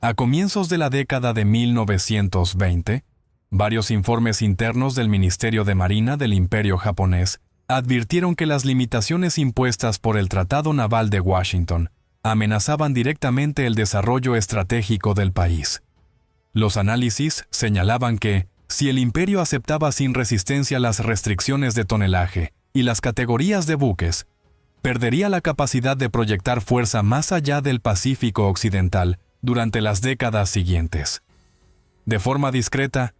A comienzos de la década de 1920, varios informes internos del Ministerio de Marina del Imperio japonés advirtieron que las limitaciones impuestas por el Tratado Naval de Washington amenazaban directamente el desarrollo estratégico del país. Los análisis señalaban que, si el imperio aceptaba sin resistencia las restricciones de tonelaje y las categorías de buques, perdería la capacidad de proyectar fuerza más allá del Pacífico Occidental durante las décadas siguientes. De forma discreta,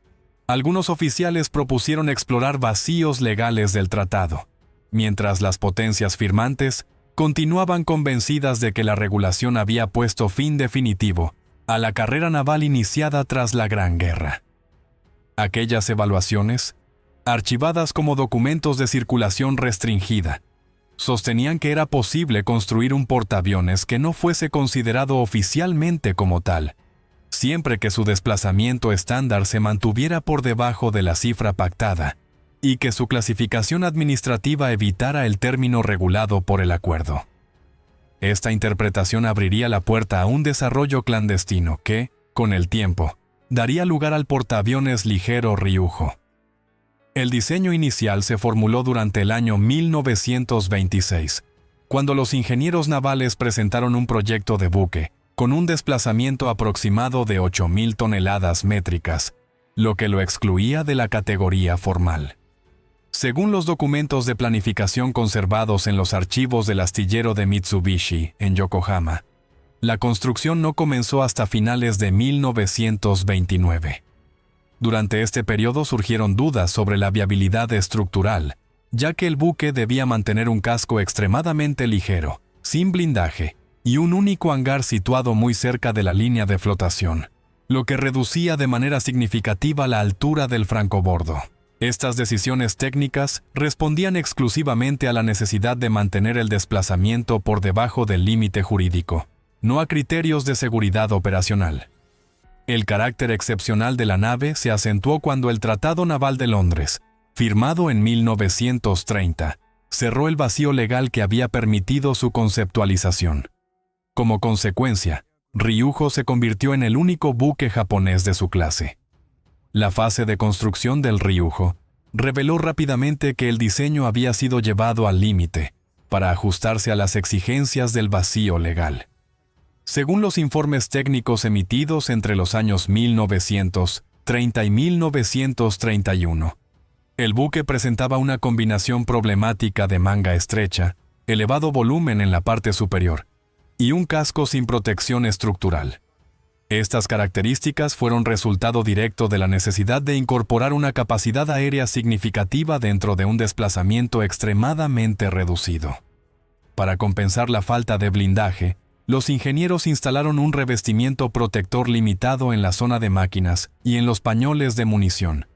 algunos oficiales propusieron explorar vacíos legales del tratado, mientras las potencias firmantes continuaban convencidas de que la regulación había puesto fin definitivo a la carrera naval iniciada tras la Gran Guerra. Aquellas evaluaciones, archivadas como documentos de circulación restringida, sostenían que era posible construir un portaaviones que no fuese considerado oficialmente como tal, siempre que su desplazamiento estándar se mantuviera por debajo de la cifra pactada y que su clasificación administrativa evitara el término regulado por el acuerdo. Esta interpretación abriría la puerta a un desarrollo clandestino que, con el tiempo, daría lugar al portaaviones ligero Ryujo. El diseño inicial se formuló durante el año 1926, cuando los ingenieros navales presentaron un proyecto de buque con un desplazamiento aproximado de 8.000 toneladas métricas, lo que lo excluía de la categoría formal. Según los documentos de planificación conservados en los archivos del astillero de Mitsubishi, en Yokohama, la construcción no comenzó hasta finales de 1929. Durante este periodo surgieron dudas sobre la viabilidad estructural, ya que el buque debía mantener un casco extremadamente ligero, sin blindaje, y un único hangar situado muy cerca de la línea de flotación, lo que reducía de manera significativa la altura del francobordo. Estas decisiones técnicas respondían exclusivamente a la necesidad de mantener el desplazamiento por debajo del límite jurídico, no a criterios de seguridad operacional. El carácter excepcional de la nave se acentuó cuando el Tratado Naval de Londres, firmado en 1930, cerró el vacío legal que había permitido su conceptualización. Como consecuencia, Ryujo se convirtió en el único buque japonés de su clase. La fase de construcción del Ryujo reveló rápidamente que el diseño había sido llevado al límite para ajustarse a las exigencias del vacío legal. Según los informes técnicos emitidos entre los años 1930 y 1931, el buque presentaba una combinación problemática de manga estrecha, elevado volumen en la parte superior y un casco sin protección estructural. Estas características fueron resultado directo de la necesidad de incorporar una capacidad aérea significativa dentro de un desplazamiento extremadamente reducido. Para compensar la falta de blindaje, los ingenieros instalaron un revestimiento protector limitado en la zona de máquinas y en los pañoles de munición,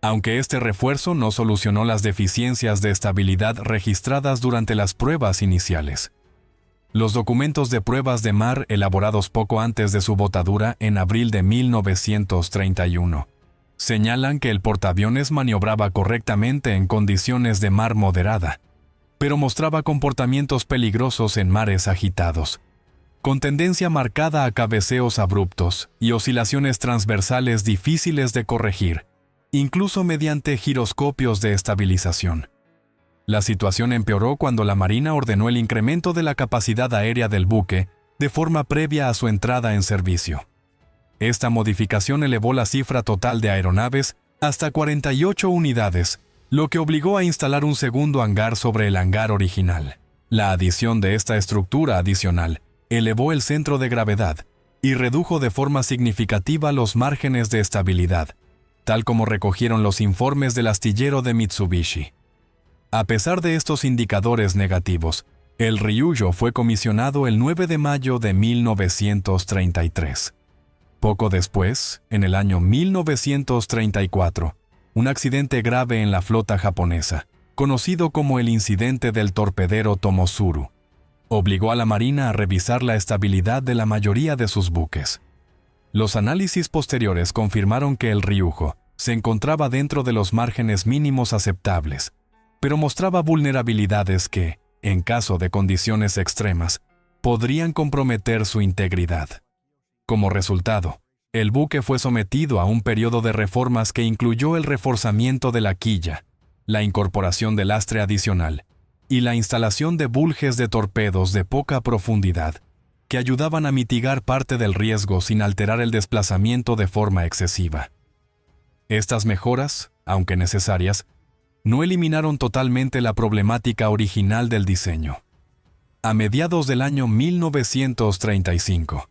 aunque este refuerzo no solucionó las deficiencias de estabilidad registradas durante las pruebas iniciales. Los documentos de pruebas de mar elaborados poco antes de su botadura en abril de 1931 señalan que el portaaviones maniobraba correctamente en condiciones de mar moderada, pero mostraba comportamientos peligrosos en mares agitados, con tendencia marcada a cabeceos abruptos y oscilaciones transversales difíciles de corregir, incluso mediante giroscopios de estabilización. La situación empeoró cuando la Marina ordenó el incremento de la capacidad aérea del buque de forma previa a su entrada en servicio. Esta modificación elevó la cifra total de aeronaves hasta 48 unidades, lo que obligó a instalar un segundo hangar sobre el hangar original. La adición de esta estructura adicional elevó el centro de gravedad y redujo de forma significativa los márgenes de estabilidad, tal como recogieron los informes del astillero de Mitsubishi. A pesar de estos indicadores negativos, el Ryujo fue comisionado el 9 de mayo de 1933. Poco después, en el año 1934, un accidente grave en la flota japonesa, conocido como el incidente del torpedero Tomosuru, obligó a la Marina a revisar la estabilidad de la mayoría de sus buques. Los análisis posteriores confirmaron que el Ryujo se encontraba dentro de los márgenes mínimos aceptables, pero mostraba vulnerabilidades que, en caso de condiciones extremas, podrían comprometer su integridad. Como resultado, el buque fue sometido a un periodo de reformas que incluyó el reforzamiento de la quilla, la incorporación de lastre adicional y la instalación de bulges de torpedos de poca profundidad, que ayudaban a mitigar parte del riesgo sin alterar el desplazamiento de forma excesiva. Estas mejoras, aunque necesarias, no eliminaron totalmente la problemática original del diseño. A mediados del año 1935,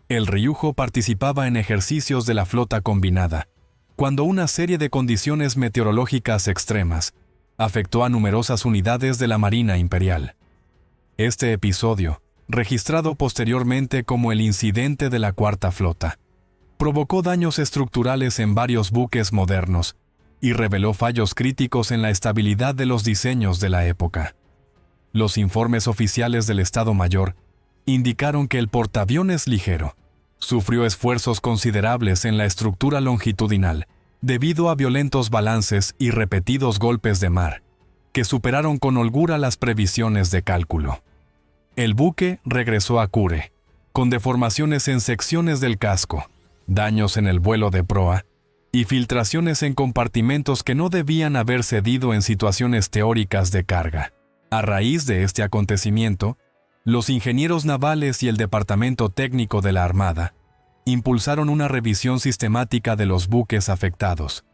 el Ryujo participaba en ejercicios de la flota combinada, cuando una serie de condiciones meteorológicas extremas afectó a numerosas unidades de la Marina Imperial. Este episodio, registrado posteriormente como el incidente de la Cuarta Flota, provocó daños estructurales en varios buques modernos y reveló fallos críticos en la estabilidad de los diseños de la época. Los informes oficiales del Estado Mayor indicaron que el portaaviones ligero sufrió esfuerzos considerables en la estructura longitudinal debido a violentos balances y repetidos golpes de mar, que superaron con holgura las previsiones de cálculo. El buque regresó a Kure, con deformaciones en secciones del casco, daños en el vuelo de proa y filtraciones en compartimentos que no debían haber cedido en situaciones teóricas de carga. A raíz de este acontecimiento, los ingenieros navales y el Departamento Técnico de la Armada impulsaron una revisión sistemática de los buques afectados.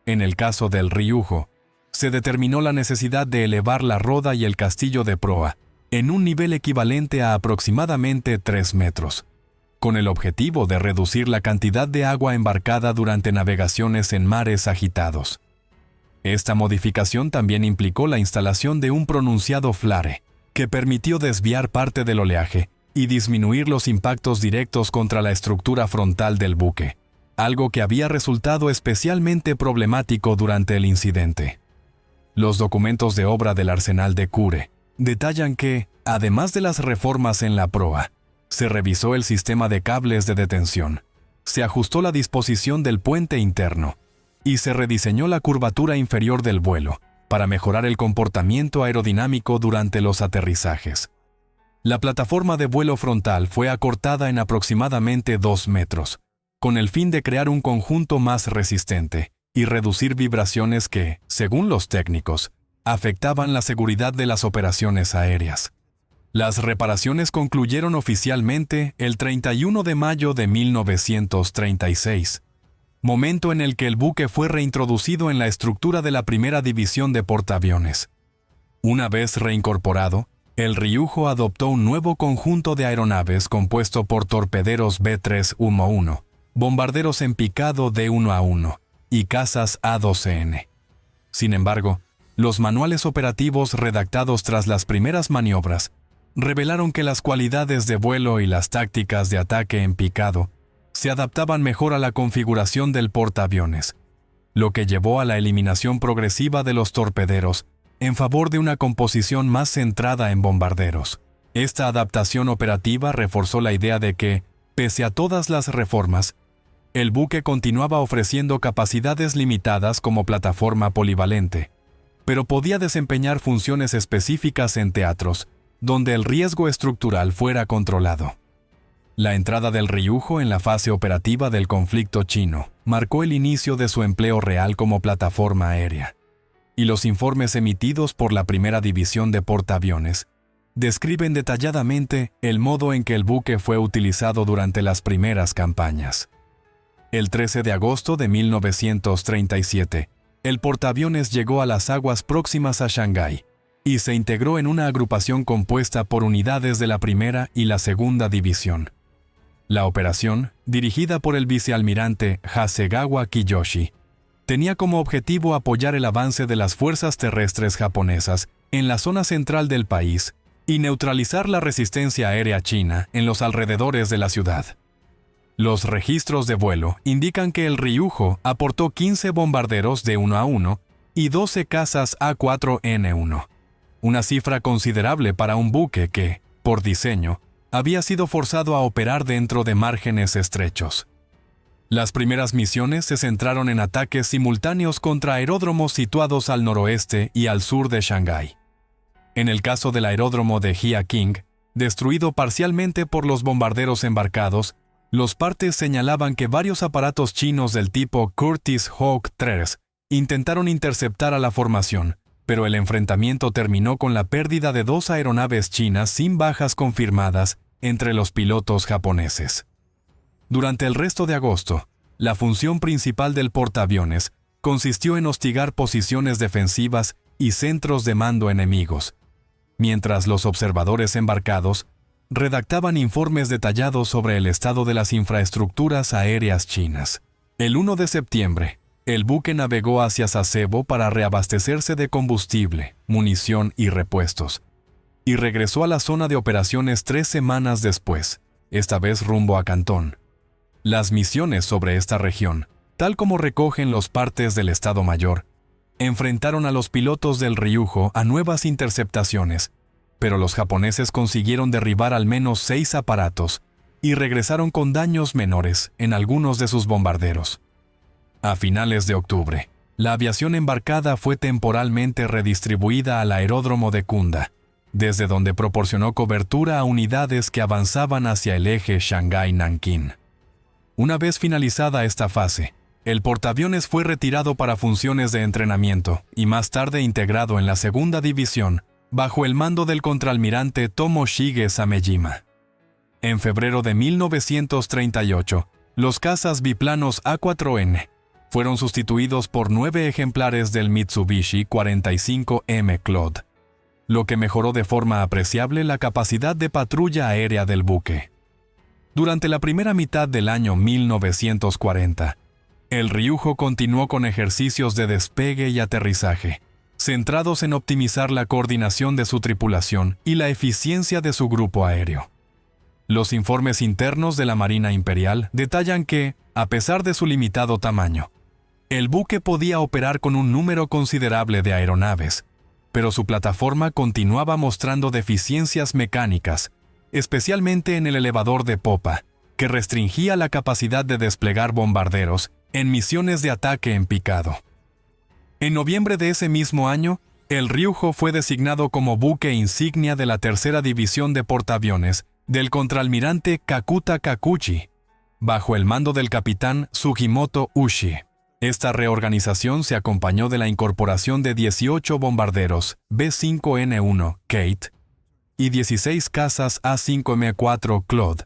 En el caso del Ryujo, se determinó la necesidad de elevar la roda y el castillo de proa en un nivel equivalente a aproximadamente 3 metros, con el objetivo de reducir la cantidad de agua embarcada durante navegaciones en mares agitados. Esta modificación también implicó la instalación de un pronunciado flare, que permitió desviar parte del oleaje y disminuir los impactos directos contra la estructura frontal del buque, algo que había resultado especialmente problemático durante el incidente. Los documentos de obra del arsenal de Kure detallan que, además de las reformas en la proa, se revisó el sistema de cables de detención, se ajustó la disposición del puente interno y se rediseñó la curvatura inferior del vuelo para mejorar el comportamiento aerodinámico durante los aterrizajes. La plataforma de vuelo frontal fue acortada en aproximadamente 2 metros, con el fin de crear un conjunto más resistente y reducir vibraciones que, según los técnicos, afectaban la seguridad de las operaciones aéreas. Las reparaciones concluyeron oficialmente el 31 de mayo de 1936, momento en el que el buque fue reintroducido en la estructura de la primera división de portaaviones. Una vez reincorporado, el Ryujo adoptó un nuevo conjunto de aeronaves compuesto por torpederos B-3-1, bombarderos en picado D-1A1 y cazas A-12N. Sin embargo, los manuales operativos redactados tras las primeras maniobras revelaron que las cualidades de vuelo y las tácticas de ataque en picado se adaptaban mejor a la configuración del portaaviones, lo que llevó a la eliminación progresiva de los torpederos en favor de una composición más centrada en bombarderos. Esta adaptación operativa reforzó la idea de que, pese a todas las reformas, el buque continuaba ofreciendo capacidades limitadas como plataforma polivalente, pero podía desempeñar funciones específicas en teatros, donde el riesgo estructural fuera controlado. La entrada del Ryujo en la fase operativa del conflicto chino marcó el inicio de su empleo real como plataforma aérea, y los informes emitidos por la primera división de portaaviones describen detalladamente el modo en que el buque fue utilizado durante las primeras campañas. El 13 de agosto de 1937, el portaaviones llegó a las aguas próximas a Shanghái y se integró en una agrupación compuesta por unidades de la primera y la segunda división. La operación, dirigida por el vicealmirante Hasegawa Kiyoshi, tenía como objetivo apoyar el avance de las fuerzas terrestres japonesas en la zona central del país y neutralizar la resistencia aérea china en los alrededores de la ciudad. Los registros de vuelo indican que el Ryujo aportó 15 bombarderos de 1A1 y 12 cazas A4N1, una cifra considerable para un buque que, por diseño, había sido forzado a operar dentro de márgenes estrechos. Las primeras misiones se centraron en ataques simultáneos contra aeródromos situados al noroeste y al sur de Shanghái. En el caso del aeródromo de Hia King, destruido parcialmente por los bombarderos embarcados, Los partes señalaban que varios aparatos chinos del tipo Curtiss Hawk III intentaron interceptar a la formación, pero el enfrentamiento terminó con la pérdida de 2 aeronaves chinas sin bajas confirmadas entre los pilotos japoneses. Durante el resto de agosto, la función principal del portaaviones consistió en hostigar posiciones defensivas y centros de mando enemigos, mientras los observadores embarcados redactaban informes detallados sobre el estado de las infraestructuras aéreas chinas. El 1 de septiembre, el buque navegó hacia Sasebo para reabastecerse de combustible, munición y repuestos, y regresó a la zona de operaciones 3 semanas después, esta vez rumbo a Cantón. Las misiones sobre esta región, tal como recogen los partes del Estado Mayor, enfrentaron a los pilotos del Ryujo a nuevas interceptaciones, pero los japoneses consiguieron derribar al menos 6 aparatos y regresaron con daños menores en algunos de sus bombarderos. A finales de octubre, la aviación embarcada fue temporalmente redistribuida al aeródromo de Kunda, desde donde proporcionó cobertura a unidades que avanzaban hacia el eje Shanghái-Nankín. Una vez finalizada esta fase, el portaaviones fue retirado para funciones de entrenamiento y más tarde integrado en la segunda división bajo el mando del contraalmirante Tomoshige Samejima. En febrero de 1938, los cazas biplanos A4N fueron sustituidos por 9 ejemplares del Mitsubishi 45M Claude, lo que mejoró de forma apreciable la capacidad de patrulla aérea del buque. Durante la primera mitad del año 1940, el Ryujo continuó con ejercicios de despegue y aterrizaje, centrados en optimizar la coordinación de su tripulación y la eficiencia de su grupo aéreo. Los informes internos de la Marina Imperial detallan que, a pesar de su limitado tamaño, el buque podía operar con un número considerable de aeronaves, pero su plataforma continuaba mostrando deficiencias mecánicas, especialmente en el elevador de popa, que restringía la capacidad de desplegar bombarderos en misiones de ataque en picado. En noviembre de ese mismo año, el Ryujo fue designado como buque insignia de la tercera división de portaaviones del contraalmirante Kakuta Kakuchi, bajo el mando del capitán Sugimoto Ushi. Esta reorganización se acompañó de la incorporación de 18 bombarderos B-5N1 Kate y 16 cazas A-5M4 Claude,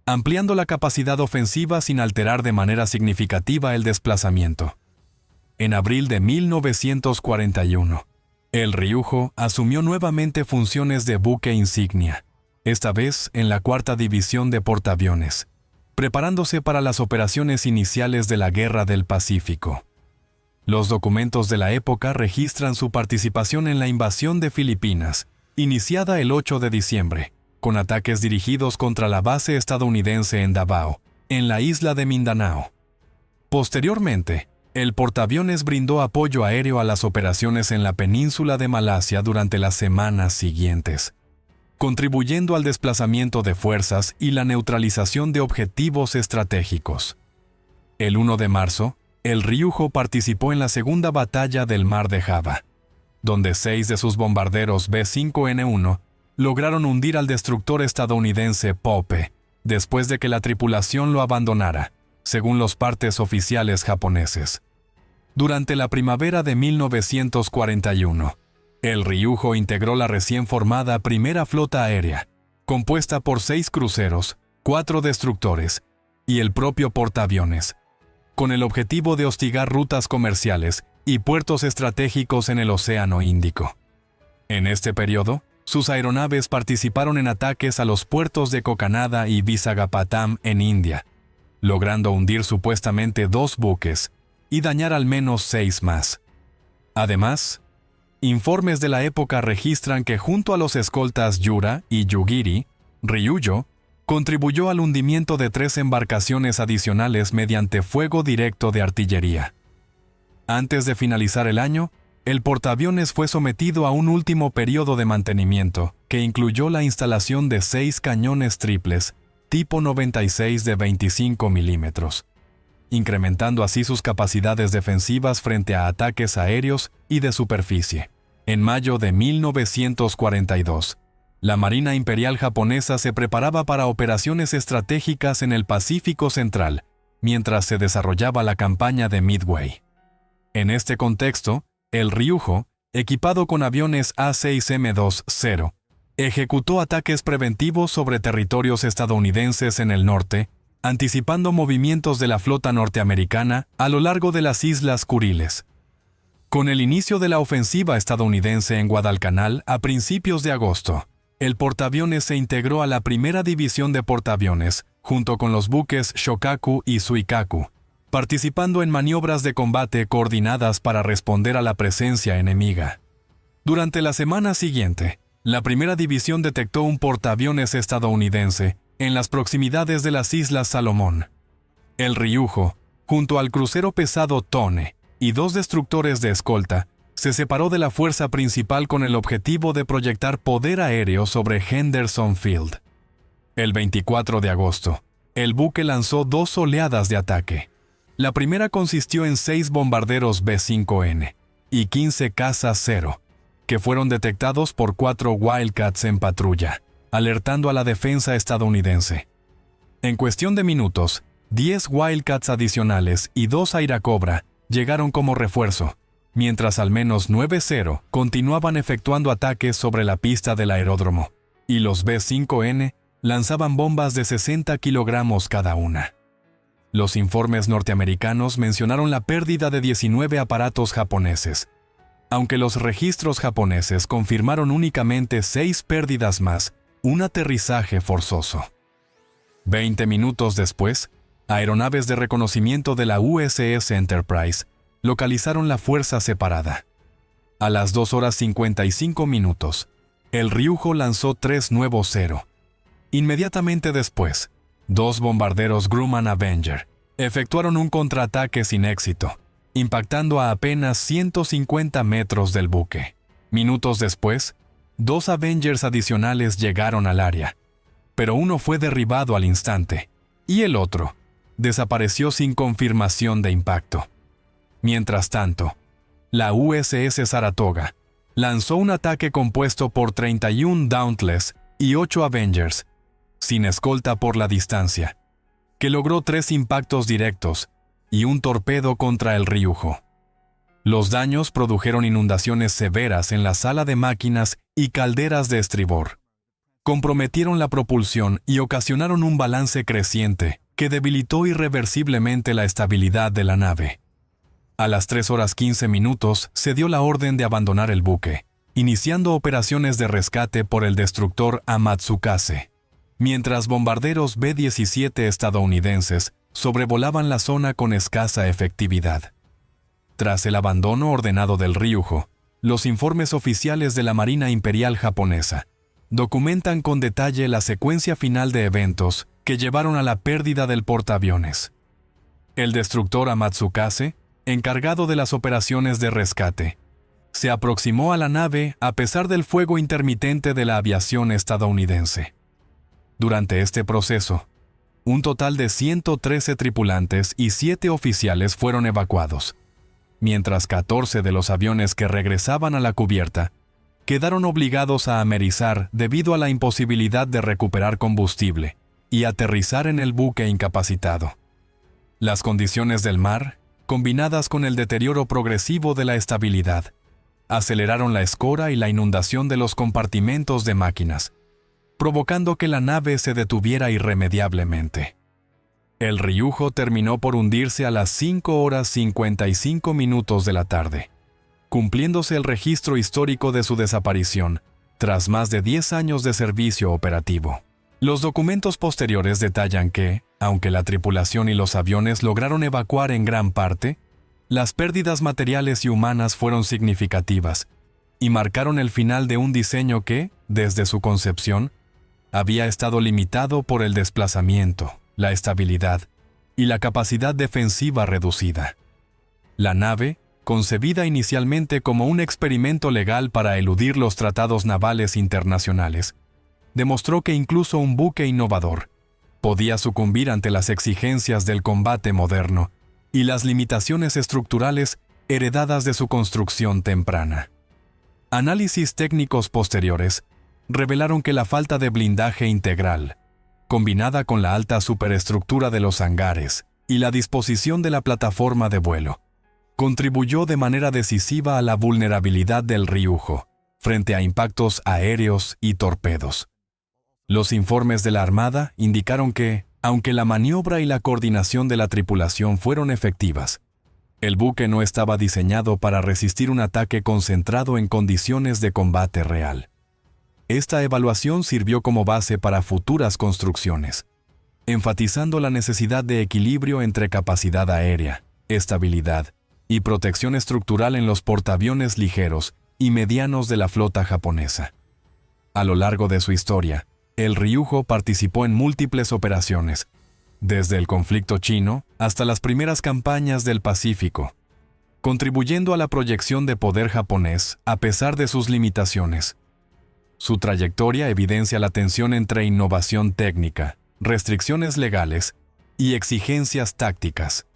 ampliando la capacidad ofensiva sin alterar de manera significativa el desplazamiento. En abril de 1941, el Ryujo asumió nuevamente funciones de buque insignia, esta vez en la cuarta división de portaaviones, preparándose para las operaciones iniciales de la Guerra del Pacífico. Los documentos de la época registran su participación en la invasión de Filipinas, iniciada el 8 de diciembre, con ataques dirigidos contra la base estadounidense en Davao, en la isla de Mindanao. Posteriormente, el portaaviones brindó apoyo aéreo a las operaciones en la península de Malasia durante las semanas siguientes, contribuyendo al desplazamiento de fuerzas y la neutralización de objetivos estratégicos. El 1 de marzo, el Ryujo participó en la segunda batalla del Mar de Java, donde 6 de sus bombarderos B-5N1 lograron hundir al destructor estadounidense Pope, después de que la tripulación lo abandonara, según los partes oficiales japoneses. Durante la primavera de 1941, el Ryujo integró la recién formada Primera Flota Aérea, compuesta por 6 cruceros, 4 destructores y el propio portaaviones, con el objetivo de hostigar rutas comerciales y puertos estratégicos en el Océano Índico. En este periodo, sus aeronaves participaron en ataques a los puertos de Kokanada y Visakhapatnam en India, logrando hundir supuestamente 2 buques y dañar al menos 6 más. Además, informes de la época registran que junto a los escoltas Yura y Yugiri, Ryujo contribuyó al hundimiento de 3 embarcaciones adicionales mediante fuego directo de artillería. Antes de finalizar el año, el portaaviones fue sometido a un último periodo de mantenimiento, que incluyó la instalación de 6 cañones triples, tipo 96 de 25 milímetros, incrementando así sus capacidades defensivas frente a ataques aéreos y de superficie. En mayo de 1942, La Marina Imperial japonesa se preparaba para operaciones estratégicas en el Pacífico Central, mientras se desarrollaba la campaña de Midway. En este contexto, el Ryujo, equipado con aviones A6M20, ejecutó ataques preventivos sobre territorios estadounidenses en el norte, anticipando movimientos de la flota norteamericana a lo largo de las Islas Kuriles. Con el inicio de la ofensiva estadounidense en Guadalcanal a principios de agosto, el portaaviones se integró a la primera división de portaaviones, junto con los buques Shokaku y Suikaku, participando en maniobras de combate coordinadas para responder a la presencia enemiga. Durante la semana siguiente, la primera división detectó un portaaviones estadounidense en las proximidades de las Islas Salomón. El Ryujo, junto al crucero pesado Tone y 2 destructores de escolta, se separó de la fuerza principal con el objetivo de proyectar poder aéreo sobre Henderson Field. El 24 de agosto, el buque lanzó 2 oleadas de ataque. La primera consistió en 6 bombarderos B-5N y 15 cazas Cero, que fueron detectados por 4 Wildcats en patrulla, alertando a la defensa estadounidense. En cuestión de minutos, 10 Wildcats adicionales y 2 Airacobra llegaron como refuerzo, mientras al menos 9 Cero continuaban efectuando ataques sobre la pista del aeródromo, y los B-5N lanzaban bombas de 60 kilogramos cada una. Los informes norteamericanos mencionaron la pérdida de 19 aparatos japoneses, aunque los registros japoneses confirmaron únicamente 6 pérdidas más, un aterrizaje forzoso. 20 minutos después, aeronaves de reconocimiento de la USS Enterprise localizaron la fuerza separada. A las 2:55, el Ryujo lanzó 3 nuevos Cero. Inmediatamente después, 2 bombarderos Grumman Avenger efectuaron un contraataque sin éxito, impactando a apenas 150 metros del buque. Minutos después, 2 Avengers adicionales llegaron al área, pero uno fue derribado al instante, y el otro desapareció sin confirmación de impacto. Mientras tanto, la USS Saratoga lanzó un ataque compuesto por 31 Dauntless y 8 Avengers, sin escolta por la distancia, que logró 3 impactos directos y un torpedo contra el Ryujo. Los daños produjeron inundaciones severas en la sala de máquinas y calderas de estribor. Comprometieron la propulsión y ocasionaron un balance creciente que debilitó irreversiblemente la estabilidad de la nave. A las 3:15 se dio la orden de abandonar el buque, iniciando operaciones de rescate por el destructor Amatsukase, mientras bombarderos B-17 estadounidenses sobrevolaban la zona con escasa efectividad. Tras el abandono ordenado del Ryujo, los informes oficiales de la Marina Imperial japonesa documentan con detalle la secuencia final de eventos que llevaron a la pérdida del portaaviones. El destructor Amatsukase, encargado de las operaciones de rescate, se aproximó a la nave a pesar del fuego intermitente de la aviación estadounidense. Durante este proceso, un total de 113 tripulantes y 7 oficiales fueron evacuados, mientras 14 de los aviones que regresaban a la cubierta quedaron obligados a amerizar debido a la imposibilidad de recuperar combustible y aterrizar en el buque incapacitado. Las condiciones del mar, combinadas con el deterioro progresivo de la estabilidad, aceleraron la escora y la inundación de los compartimentos de máquinas, provocando que la nave se detuviera irremediablemente. El Ryujo terminó por hundirse a las 5:55 de la tarde, cumpliéndose el registro histórico de su desaparición, tras más de 10 años de servicio operativo. Los documentos posteriores detallan que, aunque la tripulación y los aviones lograron evacuar en gran parte, las pérdidas materiales y humanas fueron significativas y marcaron el final de un diseño que, desde su concepción, había estado limitado por el desplazamiento, la estabilidad y la capacidad defensiva reducida. La nave, concebida inicialmente como un experimento legal para eludir los tratados navales internacionales, demostró que incluso un buque innovador podía sucumbir ante las exigencias del combate moderno y las limitaciones estructurales heredadas de su construcción temprana. Análisis técnicos posteriores revelaron que la falta de blindaje integral, combinada con la alta superestructura de los hangares y la disposición de la plataforma de vuelo, contribuyó de manera decisiva a la vulnerabilidad del Ryujo frente a impactos aéreos y torpedos. Los informes de la Armada indicaron que, aunque la maniobra y la coordinación de la tripulación fueron efectivas, el buque no estaba diseñado para resistir un ataque concentrado en condiciones de combate real. Esta evaluación sirvió como base para futuras construcciones, enfatizando la necesidad de equilibrio entre capacidad aérea, estabilidad y protección estructural en los portaaviones ligeros y medianos de la flota japonesa. A lo largo de su historia, el Ryujo participó en múltiples operaciones, desde el conflicto chino hasta las primeras campañas del Pacífico, contribuyendo a la proyección de poder japonés a pesar de sus limitaciones. Su trayectoria evidencia la tensión entre innovación técnica, restricciones legales y exigencias tácticas,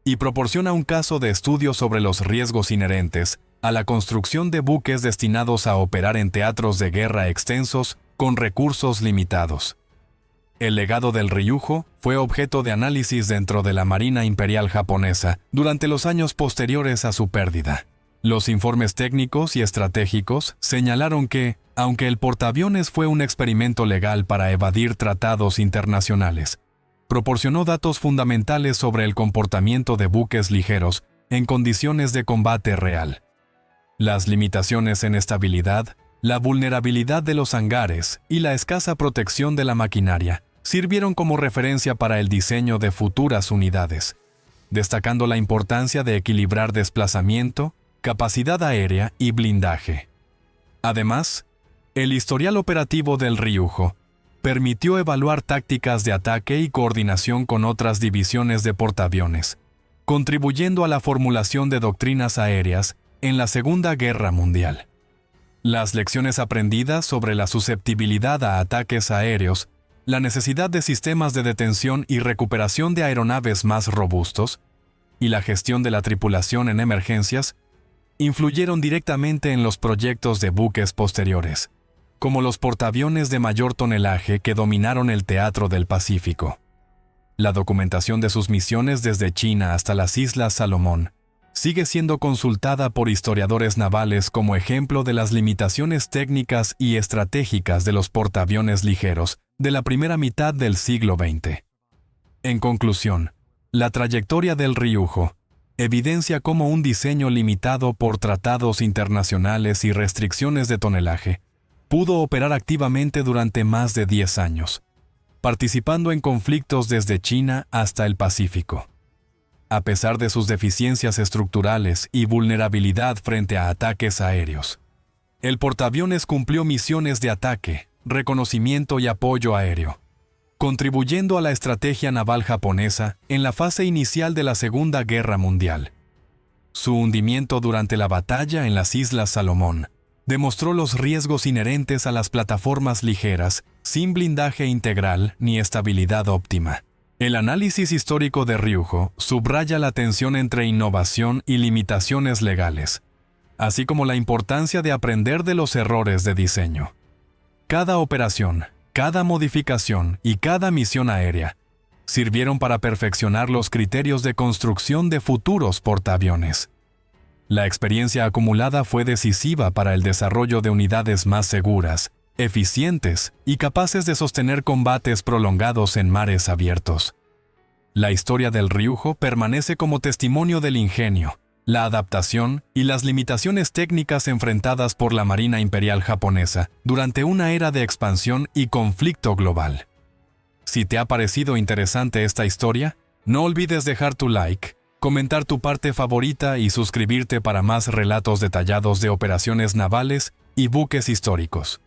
y proporciona un caso de estudio sobre los riesgos inherentes a la construcción de buques destinados a operar en teatros de guerra extensos con recursos limitados. El legado del Ryujo fue objeto de análisis dentro de la Marina Imperial japonesa durante los años posteriores a su pérdida. Los informes técnicos y estratégicos señalaron que, aunque el portaaviones fue un experimento legal para evadir tratados internacionales, proporcionó datos fundamentales sobre el comportamiento de buques ligeros en condiciones de combate real. Las limitaciones en estabilidad, la vulnerabilidad de los hangares y la escasa protección de la maquinaria sirvieron como referencia para el diseño de futuras unidades, destacando la importancia de equilibrar desplazamiento, capacidad aérea y blindaje. Además, el historial operativo del Ryujo permitió evaluar tácticas de ataque y coordinación con otras divisiones de portaaviones, contribuyendo a la formulación de doctrinas aéreas en la Segunda Guerra Mundial. Las lecciones aprendidas sobre la susceptibilidad a ataques aéreos, la necesidad de sistemas de detención y recuperación de aeronaves más robustos, y la gestión de la tripulación en emergencias, influyeron directamente en los proyectos de buques posteriores, como los portaaviones de mayor tonelaje que dominaron el teatro del Pacífico. La documentación de sus misiones desde China hasta las Islas Salomón sigue siendo consultada por historiadores navales como ejemplo de las limitaciones técnicas y estratégicas de los portaaviones ligeros de la primera mitad del siglo XX. En conclusión, la trayectoria del Ryujo evidencia cómo un diseño limitado por tratados internacionales y restricciones de tonelaje pudo operar activamente durante más de 10 años, participando en conflictos desde China hasta el Pacífico. A pesar de sus deficiencias estructurales y vulnerabilidad frente a ataques aéreos, el portaaviones cumplió misiones de ataque, reconocimiento y apoyo aéreo, contribuyendo a la estrategia naval japonesa en la fase inicial de la Segunda Guerra Mundial. Su hundimiento durante la batalla en las Islas Salomón demostró los riesgos inherentes a las plataformas ligeras sin blindaje integral ni estabilidad óptima. El análisis histórico de Ryujo subraya la tensión entre innovación y limitaciones legales, así como la importancia de aprender de los errores de diseño. Cada operación, cada modificación y cada misión aérea sirvieron para perfeccionar los criterios de construcción de futuros portaaviones. La experiencia acumulada fue decisiva para el desarrollo de unidades más seguras, eficientes y capaces de sostener combates prolongados en mares abiertos. La historia del Ryujo permanece como testimonio del ingenio, la adaptación y las limitaciones técnicas enfrentadas por la Marina Imperial japonesa durante una era de expansión y conflicto global. Si te ha parecido interesante esta historia, no olvides dejar tu like, comentar tu parte favorita y suscribirte para más relatos detallados de operaciones navales y buques históricos.